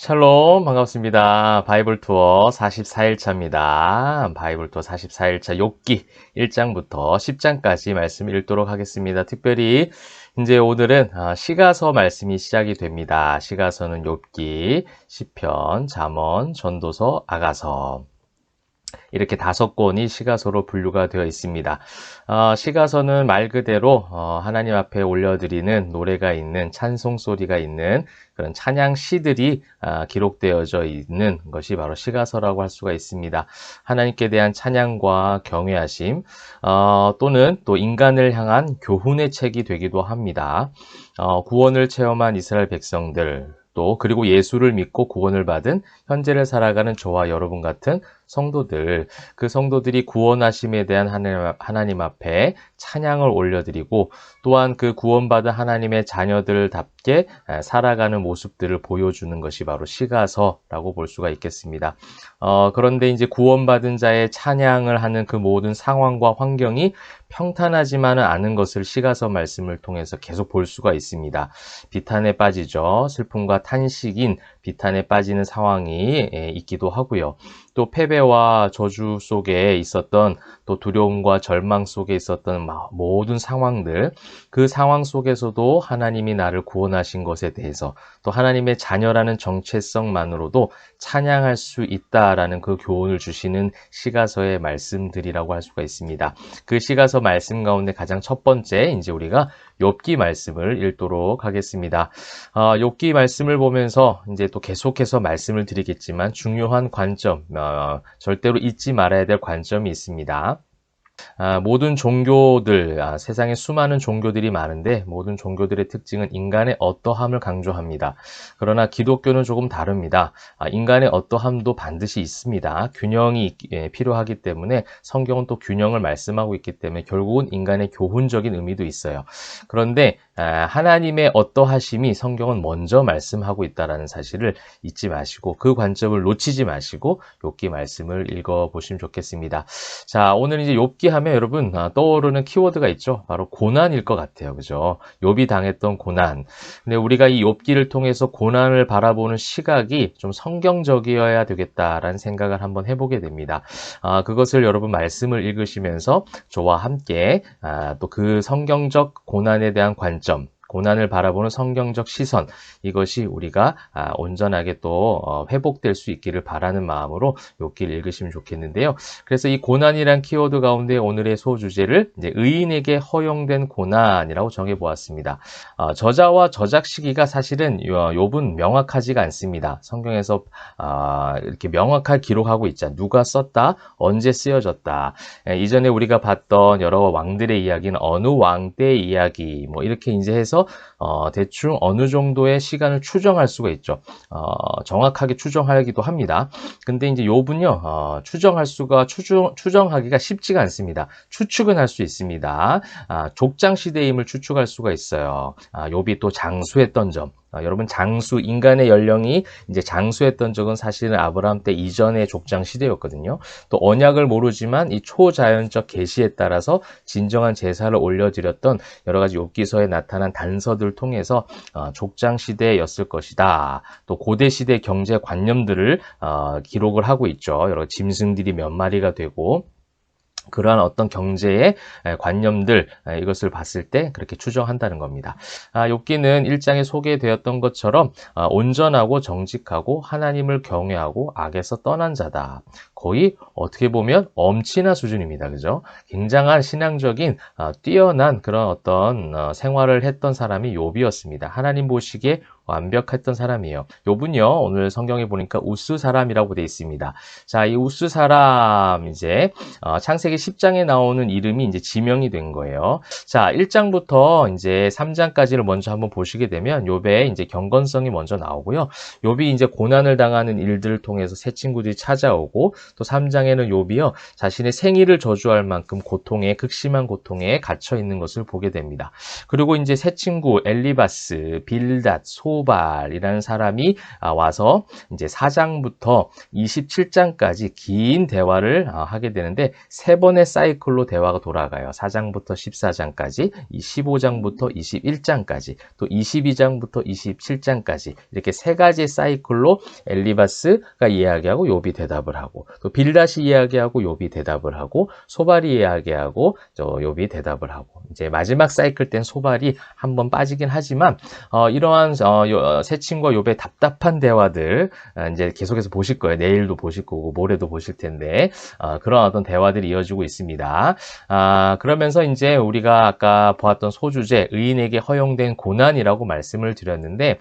샬롬, 반갑습니다. 바이블 투어 44일차입니다. 바이블 투어 44일차 욥기 1장부터 10장까지 말씀 읽도록 하겠습니다. 특별히 이제 오늘은 시가서 말씀이 시작이 됩니다. 시가서는 욥기, 시편, 잠언, 전도서, 아가서. 이렇게 5권이 시가서로 분류가 되어 있습니다. 시가서는 말 그대로 하나님 앞에 올려드리는 노래가 있는 찬송 소리가 있는 그런 찬양 시들이 기록되어져 있는 것이 바로 시가서라고 할 수가 있습니다. 하나님께 대한 찬양과 경외하심 또는 또 인간을 향한 교훈의 책이 되기도 합니다. 구원을 체험한 이스라엘 백성들 또 그리고 예수를 믿고 구원을 받은 현재를 살아가는 저와 여러분 같은 성도들, 그 성도들이 구원하심에 대한 하나님 앞에 찬양을 올려드리고 또한 그 구원받은 하나님의 자녀들답게 살아가는 모습들을 보여주는 것이 바로 시가서라고 볼 수가 있겠습니다. 그런데 이제 구원받은 자의 찬양을 하는 그 모든 상황과 환경이 평탄하지만은 않은 것을 시가서 말씀을 통해서 계속 볼 수가 있습니다. 비탄에 빠지죠. 슬픔과 탄식인 비탄에 빠지는 상황이 있기도 하고요. 또 패배와 저주 속에 있었던 또 두려움과 절망 속에 있었던 모든 상황들, 그 상황 속에서도 하나님이 나를 구원하신 것에 대해서 또 하나님의 자녀라는 정체성만으로도 찬양할 수 있다라는 그 교훈을 주시는 시가서의 말씀들이라고 할 수가 있습니다. 그 시가서 말씀 가운데 가장 첫 번째 이제 우리가 욥기 말씀을 읽도록 하겠습니다. 욥기 말씀을 보면서 이제 또 계속해서 말씀을 드리겠지만 중요한 관점, 절대로 잊지 말아야 될 관점이 있습니다. 모든 종교들, 세상에 수많은 종교들이 많은데 모든 종교들의 특징은 인간의 어떠함을 강조합니다. 그러나 기독교는 조금 다릅니다. 인간의 어떠함도 반드시 있습니다. 균형이 필요하기 때문에 성경은 또 균형을 말씀하고 있기 때문에 결국은 인간의 교훈적인 의미도 있어요. 그런데 하나님의 어떠하심이 성경은 먼저 말씀하고 있다는 사실을 잊지 마시고 그 관점을 놓치지 마시고 욥기 말씀을 읽어보시면 좋겠습니다. 자, 오늘 이제 욥기 하면 여러분 떠오르는 키워드가 있죠. 바로 고난일 것 같아요. 그죠? 욥이 당했던 고난. 근데 우리가 이 욥기를 통해서 고난을 바라보는 시각이 좀 성경적이어야 되겠다라는 생각을 한번 해보게 됩니다. 그것을 여러분 말씀을 읽으시면서 저와 함께 또 그 성경적 고난에 대한 관점, 고난을 바라보는 성경적 시선, 이것이 우리가 온전하게 또 회복될 수 있기를 바라는 마음으로 욥기를 읽으시면 좋겠는데요. 그래서 이 고난이란 키워드 가운데 오늘의 소주제를 이제 의인에게 허용된 고난이라고 정해보았습니다. 저자와 저작 시기가 사실은 욥은 명확하지가 않습니다. 성경에서 이렇게 명확하게 기록하고 있자. 누가 썼다, 언제 쓰여졌다. 이전에 우리가 봤던 여러 왕들의 이야기는 어느 왕 때의 이야기, 뭐 이렇게 이제 해서 대충 어느 정도의 시간을 추정할 수가 있죠. 정확하게 추정하기도 합니다. 근데 이제 욥은요, 추정하기가 쉽지가 않습니다. 추측은 할 수 있습니다. 족장 시대임을 추측할 수가 있어요. 욥이 또 장수했던 점. 여러분 인간의 연령이 이제 장수했던 적은 사실은 아브라함 때 이전의 족장 시대였거든요. 또 언약을 모르지만 이 초자연적 계시에 따라서 진정한 제사를 올려드렸던 여러 가지 욥기서에 나타난 단서들을 통해서 족장 시대였을 것이다. 또 고대 시대 경제 관념들을 기록을 하고 있죠. 여러 짐승들이 몇 마리가 되고 그러한 어떤 경제의 관념들 이것을 봤을 때 그렇게 추정한다는 겁니다. 욥기는 1장에 소개되었던 것처럼 온전하고 정직하고 하나님을 경외하고 악에서 떠난 자다. 거의 어떻게 보면 엄친아 수준입니다. 그죠? 굉장한 신앙적인 뛰어난 그런 어떤 생활을 했던 사람이 욥이었습니다. 하나님 보시기에 완벽했던 사람이에요. 욥은요, 오늘 성경에 보니까 우스 사람이라고 되어 있습니다. 자, 이 우스 사람 이제 창세기 10장에 나오는 이름이 이제 지명이 된 거예요. 자, 1장부터 이제 3장까지를 먼저 한번 보시게 되면 욥의 이제 경건성이 먼저 나오고요. 욥이 이제 고난을 당하는 일들을 통해서 새 친구들이 찾아오고 또 3장에는 욥이요, 자신의 생일을 저주할 만큼 극심한 고통에 갇혀 있는 것을 보게 됩니다. 그리고 이제 새 친구 엘리바스, 빌닷, 수발이라는 사람이 와서 이제 4장부터 27장까지 긴 대화를 하게 되는데 3번의 사이클로 대화가 돌아가요. 4장부터 14장까지, 15장부터 21장까지, 또 22장부터 27장까지 이렇게 3가지 사이클로 엘리바스가 이야기하고 욥이 대답을 하고, 또 빌닷이 이야기하고 욥이 대답을 하고, 소발이 이야기하고 욥이 대답을 하고, 이제 마지막 사이클 땐 소발이 한번 빠지긴 하지만 이러한 세친과 욥의 답답한 대화들 이제 계속해서 보실 거예요. 내일도 보실 거고 모레도 보실 텐데 그런 어떤 대화들이 이어지고 있습니다. 그러면서 이제 우리가 아까 보았던 소주제 의인에게 허용된 고난이라고 말씀을 드렸는데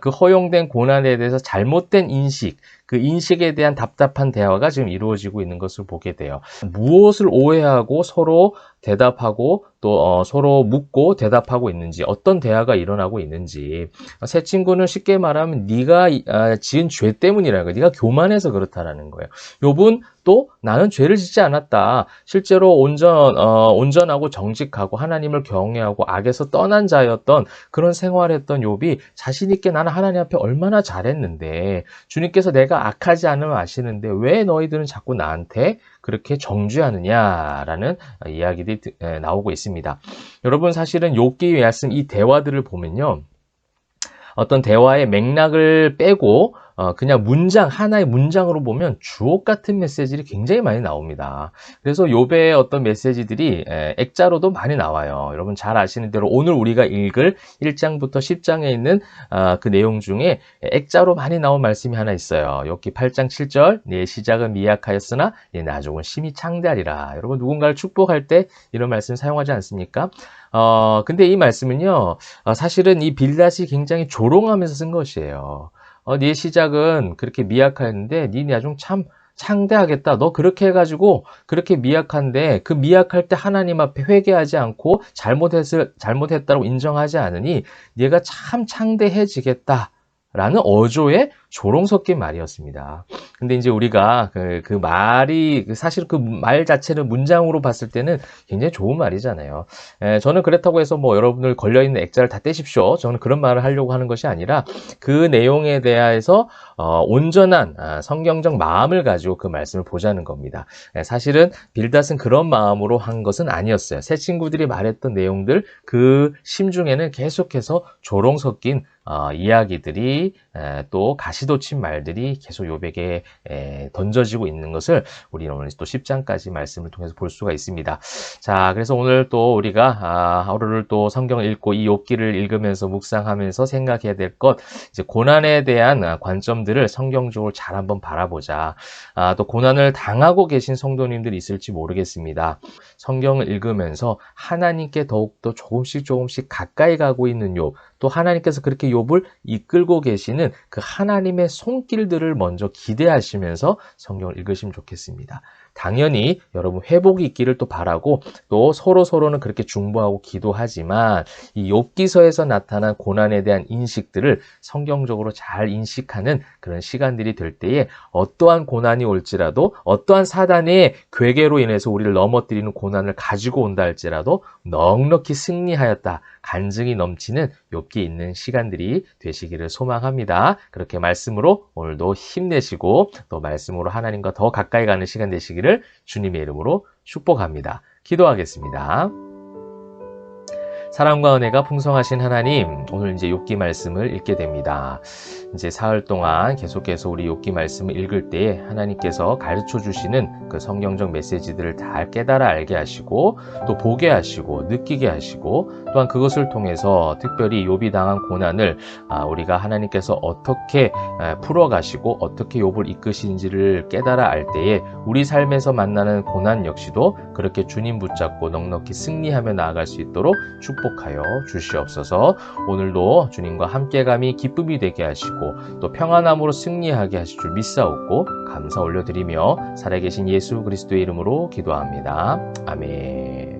그 허용된 고난에 대해서 잘못된 인식, 그 인식에 대한 답답한 대화가 지금 이루어지고 있는 것을 보게 돼요. 무엇을 오해하고 서로 대답하고 또 서로 묻고 대답하고 있는지, 어떤 대화가 일어나고 있는지. 새 친구는 쉽게 말하면 네가 지은 죄 때문이라는 거예요. 네가 교만해서 그렇다라는 거예요. 욥은 또 나는 죄를 짓지 않았다. 실제로 온전하고 정직하고 하나님을 경외하고 악에서 떠난 자였던 그런 생활했던 욥이 자신 있게 나는 하나님 앞에 얼마나 잘했는데 주님께서 내가 악하지 않으면 아시는데 왜 너희들은 자꾸 나한테 그렇게 정죄하느냐라는 이야기들이 나오고 있습니다. 여러분 사실은 욥기 말씀 이 대화들을 보면요. 어떤 대화의 맥락을 빼고 그냥 하나의 문장으로 보면 주옥 같은 메시지들이 굉장히 많이 나옵니다. 그래서 욥의 어떤 메시지들이 액자로도 많이 나와요. 여러분 잘 아시는 대로 오늘 우리가 읽을 1장부터 10장에 있는 그 내용 중에 액자로 많이 나온 말씀이 하나 있어요. 욥기 8장 7절 내 시작은 미약하였으나 내 나중은 심히 창대하리라. 여러분 누군가를 축복할 때 이런 말씀 사용하지 않습니까? 근데 이 말씀은요, 사실은 이 빌닷이 굉장히 조롱하면서 쓴 것이에요. 네 시작은 그렇게 미약했는데 네 나중 참 창대하겠다. 너 그렇게 해가지고 그렇게 미약한데 그 미약할 때 하나님 앞에 회개하지 않고 잘못했다고 인정하지 않으니 네가 참 창대해지겠다. 라는 어조의 조롱 섞인 말이었습니다. 근데 이제 우리가 그 말이 사실 그 말 자체는 문장으로 봤을 때는 굉장히 좋은 말이잖아요. 저는 그렇다고 해서 뭐 여러분들 걸려있는 액자를 다 떼십시오. 저는 그런 말을 하려고 하는 것이 아니라 그 내용에 대해서 온전한 성경적 마음을 가지고 그 말씀을 보자는 겁니다. 사실은 빌닷은 그런 마음으로 한 것은 아니었어요. 새 친구들이 말했던 내용들 그 심중에는 계속해서 조롱 섞인 이야기들이 또 가시돋친 말들이 계속 욥에게 던져지고 있는 것을 우리는 오늘 또 10장까지 말씀을 통해서 볼 수가 있습니다. 자, 그래서 오늘 또 우리가 하루를 또 성경을 읽고 이 욥기를 읽으면서 묵상하면서 생각해야 될 것, 이제 고난에 대한 관점들을 성경적으로 잘 한번 바라보자. 또 고난을 당하고 계신 성도님들이 있을지 모르겠습니다. 성경을 읽으면서 하나님께 더욱더 조금씩 가까이 가고 있는 욥, 또 하나님께서 그렇게 욥을 이끌고 계시는 그 하나님의 손길들을 먼저 기대하시면서 성경을 읽으시면 좋겠습니다. 당연히 여러분 회복이 있기를 또 바라고 또 서로는 그렇게 중보하고 기도하지만 이 욥기서에서 나타난 고난에 대한 인식들을 성경적으로 잘 인식하는 그런 시간들이 될 때에 어떠한 고난이 올지라도 어떠한 사단의 괴계로 인해서 우리를 넘어뜨리는 고난을 가지고 온다 할지라도 넉넉히 승리하였다. 간증이 넘치는 욥기에 있는 시간들이 되시기를 소망합니다. 그렇게 말씀으로 오늘도 힘내시고 또 말씀으로 하나님과 더 가까이 가는 시간 되시기를 주님의 이름으로 축복합니다. 기도하겠습니다. 사랑과 은혜가 풍성하신 하나님, 오늘 이제 욥기 말씀을 읽게 됩니다. 이제 사흘 동안 계속해서 우리 욥기 말씀을 읽을 때에 하나님께서 가르쳐 주시는 그 성경적 메시지들을 잘 깨달아 알게 하시고 또 보게 하시고 느끼게 하시고 또한 그것을 통해서 특별히 욥이 당한 고난을 우리가 하나님께서 어떻게 풀어가시고 어떻게 욥을 이끄시는지를 깨달아 알 때에 우리 삶에서 만나는 고난 역시도 그렇게 주님 붙잡고 넉넉히 승리하며 나아갈 수 있도록 축복하여 주시옵소서. 오늘도 주님과 함께감이 기쁨이 되게 하시고 또 평안함으로 승리하게 하실 줄 믿사옵고 감사 올려드리며 살아계신 예수 그리스도의 이름으로 기도합니다. 아멘.